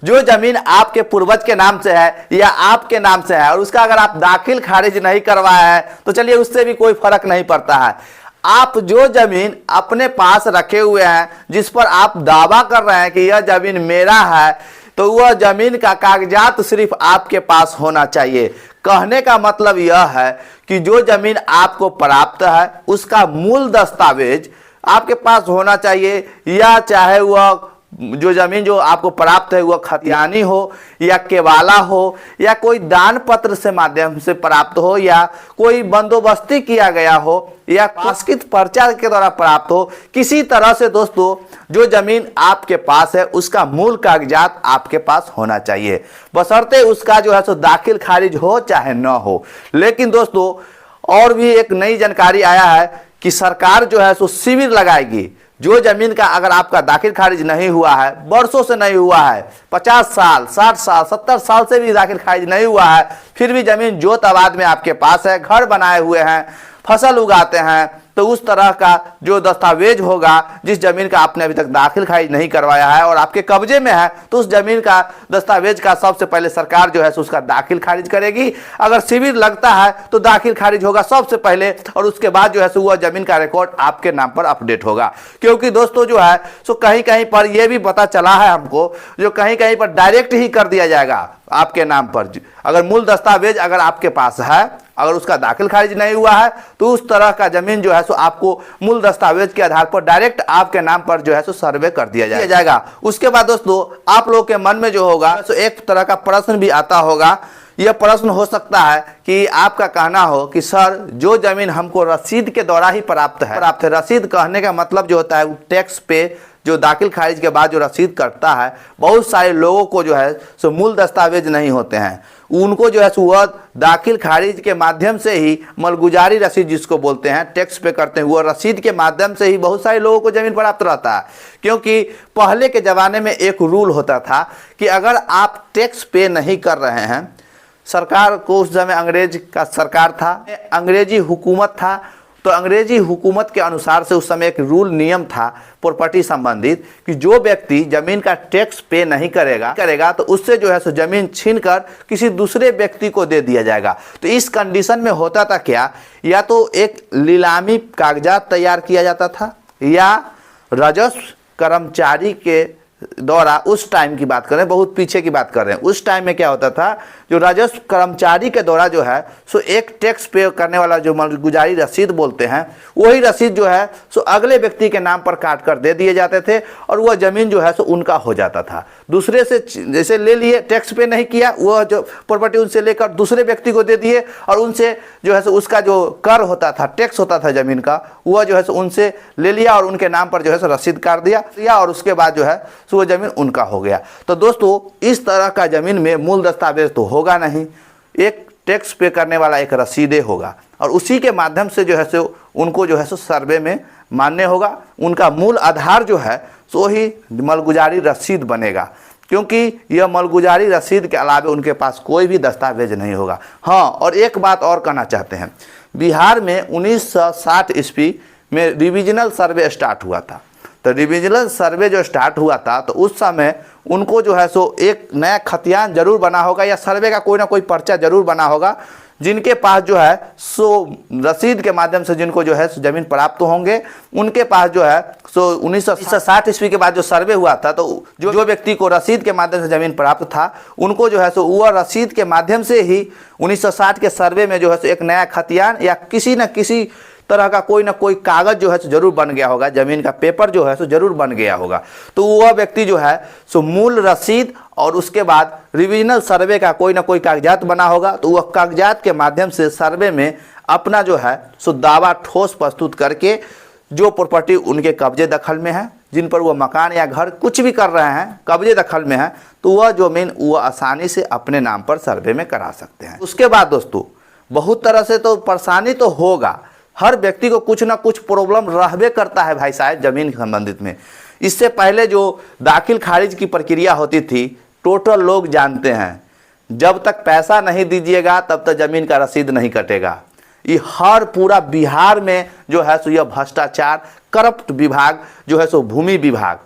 जो जमीन आपके पूर्वज के नाम से है या आपके नाम से है और उसका अगर आप दाखिल खारिज नहीं करवाए हैं तो चलिए उससे भी कोई फर्क नहीं पड़ता है। आप जो जमीन अपने पास रखे हुए हैं, जिस पर आप दावा कर रहे हैं कि यह जमीन मेरा है, तो वह जमीन का कागजात सिर्फ आपके पास होना चाहिए। कहने का मतलब यह है कि जो जमीन आपको प्राप्त है उसका मूल दस्तावेज आपके पास होना चाहिए, या चाहे वह जो जमीन जो आपको प्राप्त है वह खतियानी हो या केवाला हो या कोई दान पत्र से माध्यम से प्राप्त हो या कोई बंदोबस्ती किया गया हो या पास्कित पर्चा के द्वारा प्राप्त हो। किसी तरह से दोस्तों जो जमीन आपके पास है उसका मूल कागजात आपके पास होना चाहिए, बशर्ते उसका जो है सो दाखिल खारिज हो चाहे न हो। लेकिन दोस्तों और भी एक नई जानकारी आया है कि सरकार जो है सो शिविर लगाएगी। जो जमीन का अगर आपका दाखिल खारिज नहीं हुआ है, वर्षों से नहीं हुआ है, 50 साल 60 साल 70 साल से भी दाखिल खारिज नहीं हुआ है, फिर भी जमीन जोत आबाद में आपके पास है, घर बनाए हुए हैं, फसल उगाते हैं, तो उस तरह का जो दस्तावेज होगा जिस जमीन का आपने अभी तक दाखिल खारिज नहीं करवाया है और आपके कब्जे में है, तो उस जमीन का दस्तावेज का सबसे पहले सरकार जो है उसका दाखिल खारिज करेगी। अगर शिविर लगता है तो दाखिल खारिज होगा सबसे पहले और उसके बाद जो है वह जमीन का रिकॉर्ड आपके नाम पर अपडेट होगा। क्योंकि दोस्तों जो है सो कहीं कहीं पर यह भी पता चला है हमको, जो कहीं कहीं पर डायरेक्ट ही कर दिया जाएगा आपके नाम पर। अगर मूल दस्तावेज अगर आपके पास है, अगर उसका दाखिल खारिज नहीं हुआ है, तो उस तरह का जमीन जो है सो आपको मूल दस्तावेज के आधार पर डायरेक्ट आपके नाम पर जो है सो सर्वे कर दिया जाएगा। उसके बाद दोस्तों आप लोगों के मन में जो होगा सो एक तरह का प्रश्न भी आता होगा। यह प्रश्न हो सकता है कि आपका कहना हो कि सर जो जमीन हमको रसीद के द्वारा ही प्राप्त है। रसीद कहने का मतलब जो होता है टैक्स पे जो दाखिल खारिज के बाद जो रसीद कटता है, बहुत सारे लोगों को जो है सो मूल दस्तावेज नहीं होते हैं, उनको जो है सो वह दाखिल खारिज के माध्यम से ही मलगुजारी रसीद जिसको बोलते हैं, टैक्स पे करते हैं, वह रसीद के माध्यम से ही बहुत सारे लोगों को जमीन प्राप्त रहता है। क्योंकि पहले के ज़माने में एक रूल होता था कि अगर आप टैक्स पे नहीं कर रहे हैं, सरकार को उस समय अंग्रेज का सरकार था, अंग्रेजी हुकूमत था, तो अंग्रेजी हुकूमत के अनुसार से उस समय एक रूल नियम था प्रॉपर्टी संबंधित कि जो व्यक्ति जमीन का टैक्स पे नहीं करेगा तो उससे जो है सो जमीन छीनकर किसी दूसरे व्यक्ति को दे दिया जाएगा। तो इस कंडीशन में होता था क्या, या तो एक नीलामी कागजात तैयार किया जाता था या राजस्व कर्मचारी के द्वारा, उस टाइम की बात कर रहे हैं, बहुत पीछे की बात कर रहे हैं, उस टाइम में क्या होता था जो राजस्व कर्मचारी के द्वारा जो है सो एक टैक्स पे करने वाला जो मलगुजारी रसीद बोलते हैं, वही रसीद जो है सो अगले व्यक्ति के नाम पर काट कर दे दिए जाते थे और वह जमीन जो है सो उनका हो जाता था। दूसरे से जैसे ले लिए, टैक्स पे नहीं किया, वह जो प्रॉपर्टी उनसे लेकर दूसरे व्यक्ति को दे दिए और उनसे जो है सो उसका जो कर होता था, टैक्स होता था जमीन का, वह जो है सो उनसे ले लिया और उनके नाम पर जो है सो रसीद काट दिया और उसके बाद जो है सो वो जमीन उनका हो गया। तो दोस्तों इस तरह का जमीन में मूल दस्तावेज तो होगा नहीं, एक टैक्स पे करने वाला एक रसीदे होगा और उसी के माध्यम से जो है सो उनको जो है सो सर्वे में मान्य होगा। उनका मूल आधार जो है सो ही मलगुजारी रसीद बनेगा, क्योंकि यह मलगुजारी रसीद के अलावा उनके पास कोई भी दस्तावेज नहीं होगा। हाँ, और एक बात और कहना चाहते हैं, बिहार में 1960 ईस्वी में रिविजनल सर्वे स्टार्ट हुआ था। तो रिविजनल सर्वे जो स्टार्ट हुआ था तो उस समय उनको जो है सो एक नया खतियान जरूर बना होगा या सर्वे का कोई ना कोई पर्चा जरूर बना होगा, जिनके पास जो है सो रसीद के माध्यम से जिनको जो है सो जमीन प्राप्त होंगे, उनके पास जो है सो 1960 ईस्वी के बाद जो सर्वे हुआ था तो जो व्यक्ति को रसीद के माध्यम से जमीन प्राप्त था उनको जो है सो वह रसीद के माध्यम से ही 1960 के सर्वे में जो है सो एक नया खतियान या किसी न किसी तरह का कोई ना कोई कागज जो है सो जरूर बन गया होगा, जमीन का पेपर जो है सो जरूर बन गया होगा। तो वह व्यक्ति जो है सो मूल रसीद और उसके बाद रिविजनल सर्वे का कोई ना कोई कागजात बना होगा, तो वह कागजात के माध्यम से सर्वे में अपना जो है सो दावा ठोस प्रस्तुत करके जो प्रॉपर्टी उनके कब्जे दखल में है, जिन पर वह मकान या घर कुछ भी कर रहे हैं कब्जे दखल में है, तो वह जमीन वह आसानी से अपने नाम पर सर्वे में करा सकते हैं। उसके बाद दोस्तों बहुत तरह से तो परेशानी तो होगा, हर व्यक्ति को कुछ ना कुछ प्रॉब्लम रहबे करता है भाई साहब जमीन संबंधित में। इससे पहले जो दाखिल खारिज की प्रक्रिया होती थी टोटल लोग जानते हैं, जब तक पैसा नहीं दीजिएगा तब तक जमीन का रसीद नहीं कटेगा। ये हर पूरा बिहार में जो है सो यह भ्रष्टाचार करप्ट विभाग जो है सो भूमि विभाग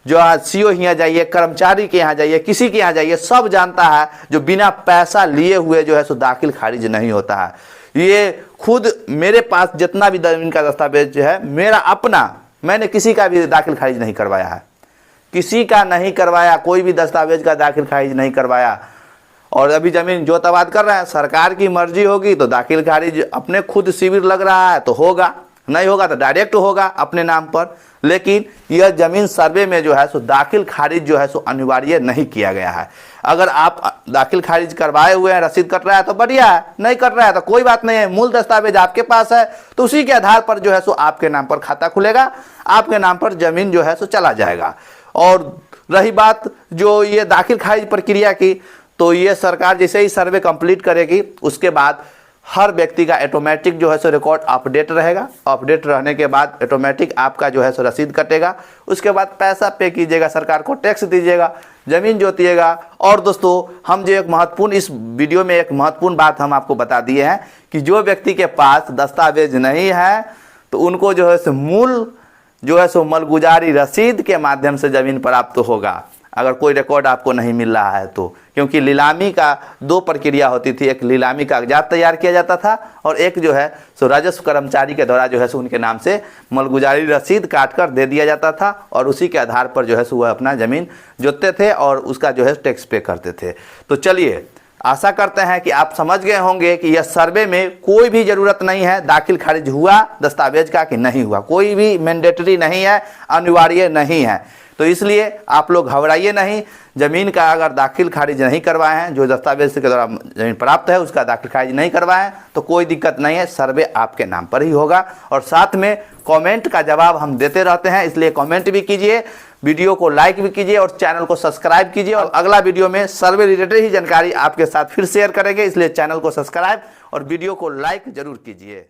जो सीओ यहाँ जाइए, कर्मचारी के यहाँ जाइए, किसी के यहाँ जाइए, सब जानता है जो बिना पैसा लिए हुए जो है सो दाखिल खारिज नहीं होता है। ये खुद मेरे पास जितना भी जमीन का दस्तावेज जो है मेरा अपना, मैंने किसी का भी दाखिल खारिज नहीं करवाया है, किसी का नहीं करवाया, कोई भी दस्तावेज का दाखिल खारिज नहीं करवाया। और अभी जमीन जोताबाद कर रहे हैं, सरकार की मर्जी होगी तो दाखिल खारिज अपने खुद शिविर लग रहा है तो होगा, नहीं होगा तो डायरेक्ट होगा अपने नाम पर। लेकिन यह जमीन सर्वे में जो है सो दाखिल खारिज जो है सो अनिवार्य नहीं किया गया है। अगर आप दाखिल खारिज करवाए हुए हैं, रसीद कट रहा है तो बढ़िया है, नहीं कट रहा है तो कोई बात नहीं है, मूल दस्तावेज आपके पास है तो उसी के आधार पर जो है सो आपके नाम पर खाता खुलेगा, आपके नाम पर जमीन जो है सो चला जाएगा। और रही बात जो ये दाखिल खारिज प्रक्रिया की, तो ये सरकार जैसे ही सर्वे कंप्लीट करेगी उसके बाद हर व्यक्ति का ऑटोमेटिक जो है सो रिकॉर्ड अपडेट रहेगा। अपडेट रहने के बाद ऑटोमेटिक आपका जो है सो रसीद कटेगा, उसके बाद पैसा पे कीजिएगा, सरकार को टैक्स दीजिएगा, ज़मीन जोतिएगा। और दोस्तों हम जो एक महत्वपूर्ण इस वीडियो में एक महत्वपूर्ण बात हम आपको बता दिए हैं कि जो व्यक्ति के पास दस्तावेज नहीं है तो उनको जो है सो मूल जो है सो मलगुजारी रसीद के माध्यम से ज़मीन प्राप्त होगा, अगर कोई रिकॉर्ड आपको नहीं मिल रहा है तो। क्योंकि नीलामी का दो प्रक्रिया होती थी, एक नीलामी कागजात तैयार किया जाता था और एक जो है सो राजस्व कर्मचारी के द्वारा जो है सो उनके नाम से मलगुजारी रसीद काट कर दे दिया जाता था और उसी के आधार पर जो है सो वह अपना ज़मीन जोतते थे और उसका जो है टैक्स पे करते थे। तो चलिए, आशा करते हैं कि आप समझ गए होंगे कि यह सर्वे में कोई भी ज़रूरत नहीं है दाखिल खारिज हुआ दस्तावेज का कि नहीं हुआ, कोई भी मैंडेटरी नहीं है, अनिवार्य नहीं है। तो इसलिए आप लोग घबराइए नहीं, ज़मीन का अगर दाखिल खारिज नहीं करवाए हैं, जो दस्तावेज के द्वारा ज़मीन प्राप्त है उसका दाखिल खारिज नहीं करवाए हैं तो कोई दिक्कत नहीं है, सर्वे आपके नाम पर ही होगा। और साथ में कमेंट का जवाब हम देते रहते हैं, इसलिए कमेंट भी कीजिए, वीडियो को लाइक भी कीजिए और चैनल को सब्सक्राइब कीजिए। और अगला वीडियो में सर्वे रिलेटेड ही जानकारी आपके साथ फिर शेयर करेंगे, इसलिए चैनल को सब्सक्राइब और वीडियो को लाइक जरूर कीजिए।